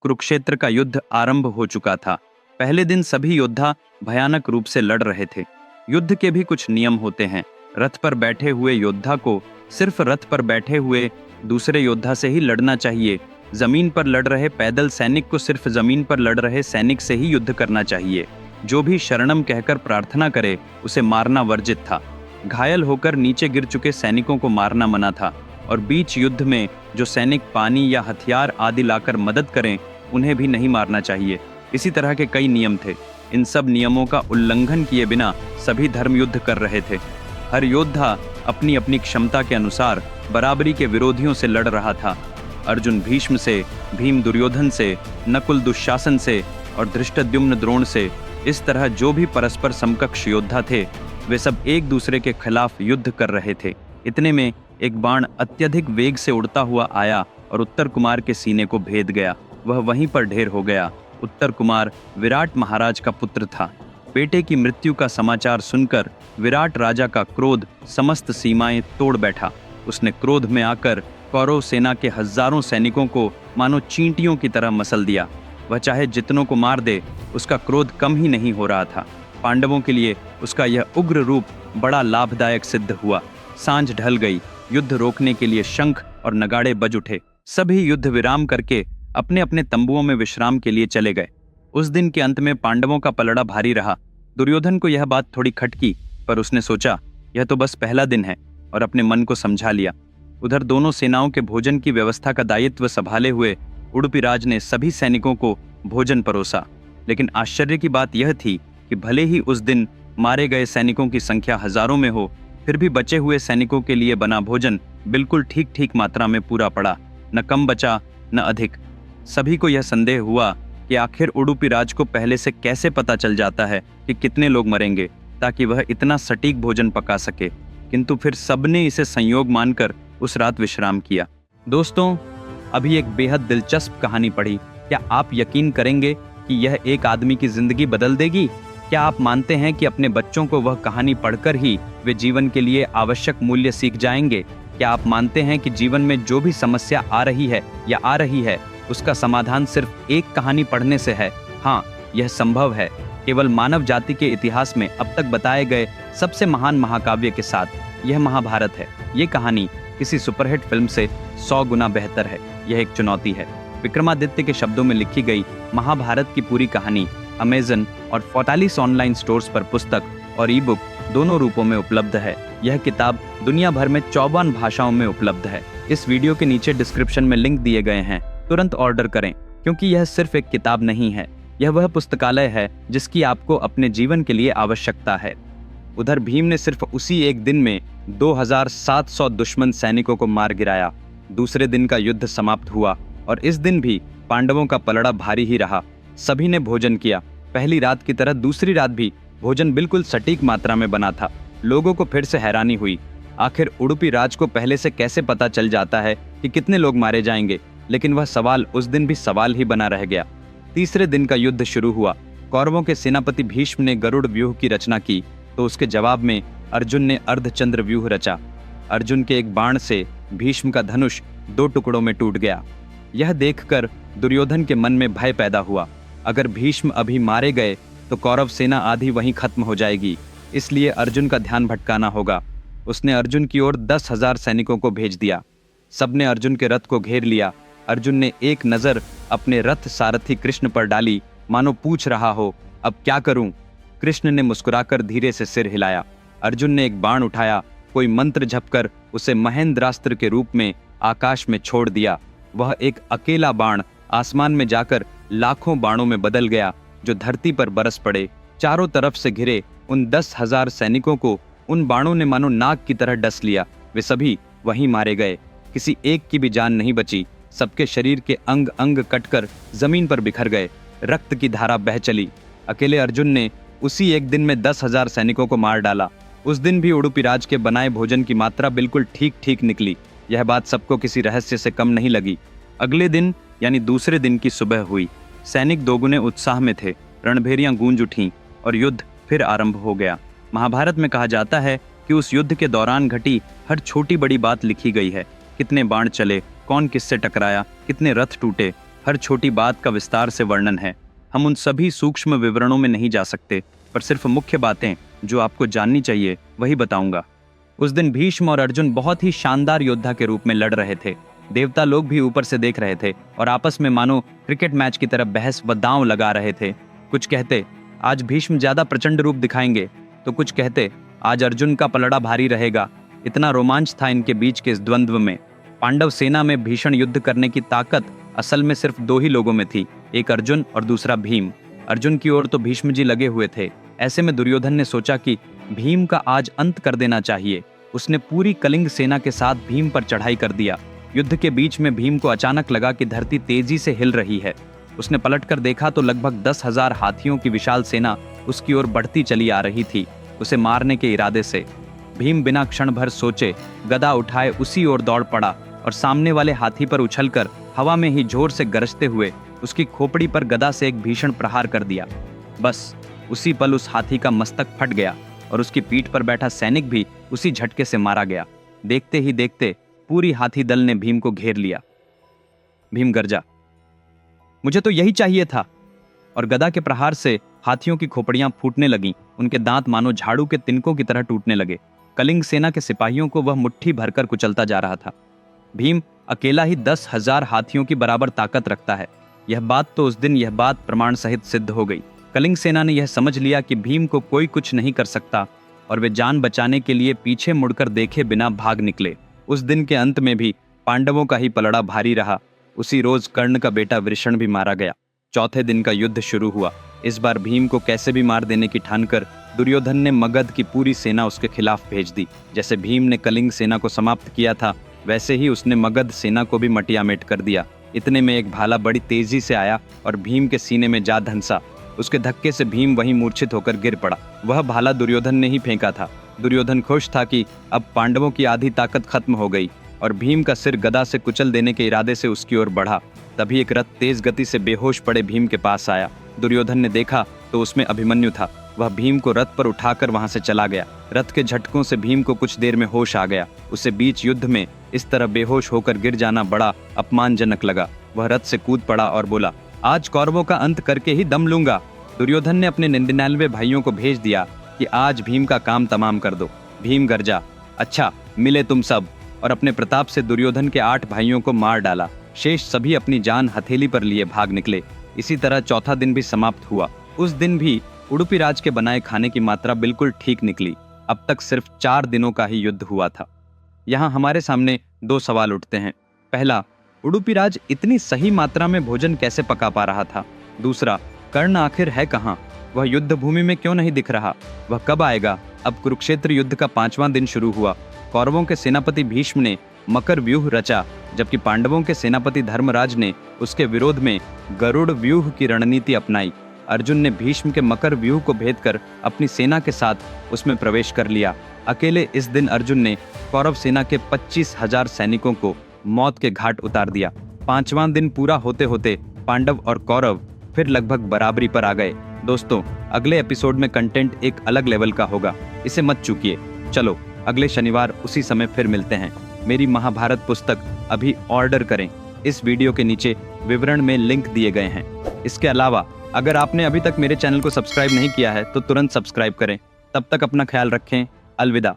कुरुक्षेत्र का युद्ध आरंभ हो चुका था। पहले दिन सभी योद्धा भयानक रूप से लड़ रहे थे। युद्ध के भी कुछ नियम होते हैं। रथ पर बैठे हुए योद्धा को सिर्फ रथ पर बैठे हुए दूसरे योद्धा से ही लड़ना चाहिए। जमीन पर लड़ रहे पैदल सैनिक को सिर्फ जमीन पर लड़ रहे सैनिक से ही युद्ध करना चाहिए। जो भी शरणम कहकर प्रार्थना करे उसे मारना वर्जित था। घायल होकर नीचे गिर चुके सैनिकों को मारना मना था और बीच युद्ध में जो सैनिक पानी या हथियार आदि लाकर मदद करें उन्हें भी नहीं मारना चाहिए। इसी तरह के कई नियम थे। इन सब नियमों का उल्लंघन किए बिना सभी धर्म युद्ध कर रहे थे। हर योद्धा अपनी अपनी क्षमता के अनुसार बराबरी के विरोधियों से लड़ रहा था। अर्जुन भीष्म से, भीम दुर्योधन से, नकुल दुशासन से और धृष्टद्युम्न द्रोण से, इस तरह जो भी परस्पर समकक्ष योद्धा थे वे सब एक दूसरे के खिलाफ युद्ध कर रहे थे। इतने में एक बाण अत्यधिक वेग से उड़ता हुआ आया और उत्तर कुमार के सीने को भेद गया। वह वहीं पर ढेर हो गया। उत्तर कुमार विराट महाराज का पुत्र था। बेटे की मृत्यु का समाचार सुनकर विराट राजा का क्रोध समस्त सीमाएं तोड़ बैठा। उसने क्रोध में आकर कौरव सेना के हजारों सैनिकों को मानो चींटियों की तरह मसल दिया। वह चाहे जितनों को मार दे, उसका क्रोध कम ही नहीं हो रहा था। पांडवों के लिए उसका यह उग्र रूप बड़ा लाभदायक सिद्ध हुआ। सांझ ढल गई। युद्ध रोकने के लिए शंख और नगाड़े बज उठे। सभी युद्ध विराम करके अपने अपने तंबुओं में विश्राम के लिए चले गए। उस दिन के अंत में पांडवों का पलड़ा भारी रहा। दुर्योधन को यह बात थोड़ी खटकी, पर उसने सोचा यह तो बस पहला दिन है और अपने मन को समझा लिया। उधर दोनों सेनाओं के भोजन की व्यवस्था का दायित्व संभाले हुए उडुपीराज ने सभी सैनिकों को भोजन परोसा। लेकिन आश्चर्य की बात यह थी कि भले ही उस दिन मारे गए सैनिकों की संख्या हजारों में हो, फिर भी बचे हुए सैनिकों के लिए बना भोजन बिल्कुल ठीक ठीक मात्रा में पूरा पड़ा। न कम बचा न अधिक। सभी को यह संदेह हुआ कि आखिर उडुपीराज को पहले से कैसे पता चल जाता है कि कितने लोग मरेंगे, ताकि वह इतना सटीक भोजन पका सके। किंतु फिर सबने इसे संयोग मानकर उस रात विश्राम किया। दोस्तों, अभी एक बेहद दिलचस्प कहानी पढ़ी। क्या आप यकीन करेंगे कि यह एक आदमी की जिंदगी बदल देगी? क्या आप मानते हैं कि अपने बच्चों को वह कहानी पढ़कर ही वे जीवन के लिए आवश्यक मूल्य सीख जाएंगे? क्या आप मानते हैं कि जीवन में जो भी समस्या आ रही है या आ रही है उसका समाधान सिर्फ एक कहानी पढ़ने से है? हाँ, यह संभव है, केवल मानव जाति के इतिहास में अब तक बताए गए सबसे महान महाकाव्य के साथ। यह महाभारत है। ये कहानी किसी सुपरहिट फिल्म से 100 गुना बेहतर है। यह एक चुनौती है। विक्रमादित्य के शब्दों में लिखी गई महाभारत की पूरी कहानी अमेजन और 44 ऑनलाइन स्टोर्स पर पुस्तक और ई बुक दोनों रूपों में उपलब्ध है। यह किताब दुनिया भर में 54 भाषाओं में उपलब्ध है। इस वीडियो के नीचे डिस्क्रिप्शन में लिंक दिए गए हैं। तुरंत ऑर्डर करें, क्योंकि यह सिर्फ एक किताब नहीं है, यह वह पुस्तकालय है जिसकी आपको अपने जीवन के लिए आवश्यकता है। उधर भीम ने सिर्फ उसी एक दिन में 2700 दुश्मन सैनिकों को मार गिराया। दूसरे दिन का युद्ध समाप्त हुआ और इस दिन भी पांडवों का पलड़ा भारी ही रहा। सभी ने भोजन किया। पहली रात की तरह दूसरी रात भी भोजन बिल्कुल सटीक मात्रा में बना था। लोगों को फिर से हैरानी हुई, आखिर उडुपीराज को पहले से कैसे पता चल जाता है कि कितने लोग मारे जाएंगे? लेकिन वह सवाल उस दिन भी सवाल ही बना रह गया। तीसरे दिन का युद्ध शुरू हुआ। कौरवों के सेनापति भीष्म ने गरुड़ व्यूह की रचना की, तो उसके जवाब में अर्जुन ने अर्धचंद्र व्यूह रचा। अर्जुन के एक बाण से भीष्म का धनुष 2 टुकड़ों में टूट गया। यह देखकर दुर्योधन के मन में भय पैदा हुआ। अगर भीष्म अभी मारे गए तो कौरव सेना आधी वहीं खत्म हो जाएगी, इसलिए अर्जुन का ध्यान भटकाना होगा। उसने अर्जुन की ओर 10,000 सैनिकों को भेज दिया। सबने अर्जुन के रथ को घेर लिया। अर्जुन ने एक नजर अपने रथ सारथी कृष्ण पर डाली, मानो पूछ रहा हो, अब क्या करूं? कृष्ण ने मुस्कुराकर धीरे से सिर हिलाया। अर्जुन ने एक बाण उठाया, कोई मंत्र झपकर उसे महेंद्रास्त्र के रूप में आकाश में छोड़ दिया। वह एक अकेला बाण आसमान में जाकर लाखों बाणों में बदल गया, जो धरती पर बरस पड़े। चारों तरफ से घिरे उन 10,000 सैनिकों को उन बाणों ने मानो नाग की तरह डस लिया। वे सभी वहीं मारे गए। किसी एक की भी जान नहीं बची। सबके शरीर के अंग अंग कटकर जमीन पर बिखर गए। रक्त की धारा बह चली। अकेले अर्जुन ने उसी एक दिन में 10,000 सैनिकों को मार डाला। उस दिन भी उडुपीराज के बनाए भोजन की मात्रा बिल्कुल ठीक ठीक निकली। यह बात सबको किसी रहस्य से कम नहीं लगी। अगले दिन यानी दूसरे दिन की सुबह हुई। सैनिक दोगुने उत्साह में थे। रणभेरियां गूंज उठीं और युद्ध फिर आरंभ हो गया। महाभारत में कहा जाता है कि उस युद्ध के दौरान घटी हर छोटी बड़ी बात लिखी गई है। कितने बाण चले, कौन किससे टकराया, कितने रथ टूटे, हर छोटी बात का विस्तार से वर्णन है। हम उन सभी सूक्ष्म विवरणों में नहीं जा सकते, पर सिर्फ मुख्य बातें जो आपको जाननी चाहिए वही बताऊंगा। उस दिन भीष्म और अर्जुन बहुत ही शानदार योद्धा के रूप में लड़ रहे थे। देवता लोग भी ऊपर से देख रहे थे और आपस में मानो क्रिकेट मैच की तरह बहस व दांव लगा रहे थे। कुछ कहते आज भीष्म ज्यादा प्रचंड रूप दिखाएंगे, तो कुछ कहते आज अर्जुन का पलड़ा भारी रहेगा। इतना रोमांच था इनके बीच के इस द्वंद्व में। पांडव सेना में भीषण युद्ध करने की ताकत असल में सिर्फ दो ही लोगों में थी, एक अर्जुन और दूसरा भीम। अर्जुन की ओर तो भीष्म जी लगे हुए थे। ऐसे में दुर्योधन ने सोचा कि भीम का आज अंत कर देना चाहिए। उसने पूरी कलिंग सेना के साथ भीम पर चढ़ाई कर दिया। युद्ध के बीच में भीम को अचानक लगा कि धरती तेजी से हिल रही है। उसने पलटकर देखा तो लगभग 10,000 हाथियों की विशाल सेना उसकी ओर बढ़ती चली आ रही थी, उसे मारने के इरादे से। भीम बिना क्षण भर सोचे गदा उठाए उसी ओर दौड़ पड़ा और सामने वाले हाथी पर उछलकर हवा में ही जोर से गरजते हुए उसकी खोपड़ी पर गदा से एक भीषण प्रहार कर दिया। बस उसी पल उस हाथी का मस्तक फट गया और उसकी पीठ पर बैठा सैनिक भी उसी झटके से मारा गया। देखते ही देखते पूरी हाथी दल ने भीम को घेर लिया। भीम गरजा, मुझे तो यही चाहिए था, और गदा के प्रहार से हाथियों की खोपड़ियां फूटने लगीं। उनके दांत मानो झाड़ू के तिनकों की तरह टूटने लगे। कलिंग सेना के सिपाहियों को वह मुट्ठी भरकर कुचलता जा रहा था। भीम अकेला ही 10,000 हाथियों की बराबर ताकत रखता है। यह बात प्रमाण सहित सिद्ध हो गई। कलिंग सेना ने यह समझ लिया कि भीम को कोई कुछ नहीं कर सकता और वे जान बचाने के लिए पीछे मुड़कर देखे बिना भाग निकले। उस दिन के अंत में भी पांडवों का ही पलड़ा भारी रहा। उसी रोज कर्ण का बेटा वृषण भी मारा गया। चौथे दिन का युद्ध शुरू हुआ। इस बार भीम को कैसे भी मार देने की ठानकर दुर्योधन ने मगध की पूरी सेना उसके खिलाफ भेज दी। जैसे भीम ने कलिंग सेना को समाप्त किया था, वैसे ही उसने मगध सेना को भी मटियामेट कर दिया। इतने में एक भाला बड़ी तेजी से आया और भीम के सीने में जा धंसा। उसके धक्के से भीम वहीं मूर्छित होकर गिर पड़ा। वह भाला दुर्योधन ने ही फेंका था। दुर्योधन खुश था कि अब पांडवों की आधी ताकत खत्म हो गई और भीम का सिर गदा से कुचल देने के इरादे से उसकी ओर बढ़ा। तभी एक रथ तेज गति से बेहोश पड़े भीम के पास आया। दुर्योधन ने देखा तो उसमें अभिमन्यु था। वह भीम को रथ पर उठाकर वहां से चला गया। रथ के झटकों से भीम को कुछ देर में होश आ गया। उसे बीच युद्ध में इस तरह बेहोश होकर गिर जाना बड़ा अपमानजनक लगा। वह रथ से कूद पड़ा और बोला, आज कौरवों का अंत करके ही दम लूंगा। दुर्योधन ने अपने 99 भाइयों को भेज दिया कि आज भीम का काम तमाम कर दो। भीम गरजा, अच्छा मिले तुम सब, और अपने प्रताप से दुर्योधन के 8 भाइयों को मार डाला। शेष सभी अपनी जान हथेली पर लिए भाग निकले। इसी तरह चौथा दिन भी समाप्त हुआ। उस दिन भी उडुपी राज के बनाए खाने की मात्रा बिल्कुल ठीक निकली। अब तक सिर्फ 4 दिनों का ही युद्ध हुआ था। यहाँ हमारे सामने 2 सवाल उठते हैं। पहला, उडुपी राज इतनी सही मात्रा में भोजन कैसे पका पा रहा था? दूसरा, कर्ण आखिर है कहाँ? वह युद्ध भूमि में क्यों नहीं दिख रहा? वह कब आएगा? अब कुरुक्षेत्र युद्ध का 5वां दिन शुरू हुआ। कौरवों के सेनापति भीष्म ने मकर व्यूह रचा, जबकि पांडवों के सेनापति धर्मराज ने उसके विरोध में गरुड़ व्यूह की रणनीति अपनाई। अर्जुन ने भीष्म के मकर व्यूह को भेदकर अपनी सेना के साथ उसमें प्रवेश कर लिया। अकेले इस दिन अर्जुन ने कौरव सेना के 25,000 सैनिकों को मौत के घाट उतार दिया। 5वां दिन पूरा होते होते पांडव और कौरव फिर लगभग बराबरी पर आ गए। दोस्तों, अगले एपिसोड में कंटेंट एक अलग लेवल का होगा, इसे मत चूकिए। चलो अगले शनिवार उसी समय फिर मिलते हैं। मेरी महाभारत पुस्तक अभी ऑर्डर करें। इस वीडियो के नीचे विवरण में लिंक दिए गए हैं। इसके अलावा अगर आपने अभी तक मेरे चैनल को सब्सक्राइब नहीं किया है तो तुरंत सब्सक्राइब करें। तब तक अपना ख्याल रखें। अलविदा।